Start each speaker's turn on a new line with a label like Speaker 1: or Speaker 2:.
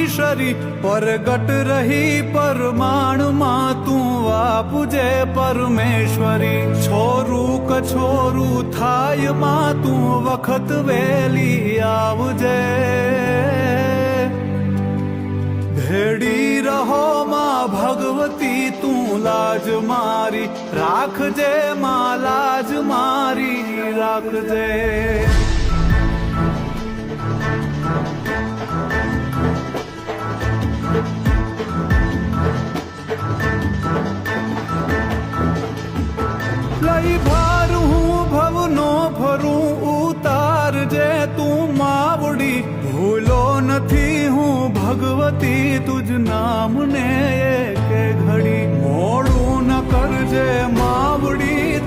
Speaker 1: શરી પરગટ રહી પરમાણમાં તું આપજે પરમેશ્વરી છોરું કછોરું થાય માં તું વખત વેલી આવજે ભેડી રહો માં ભગવતી તું લાજ મારી રાખજે માં લાજ મારી રાખજે લઈ ભાર હું ભવનો ભરું ઉતારજે તું માવડી ભૂલો નથી હું ભગવતી તુજ નામને એકે ઘડી મોડું ન કરજે માવડી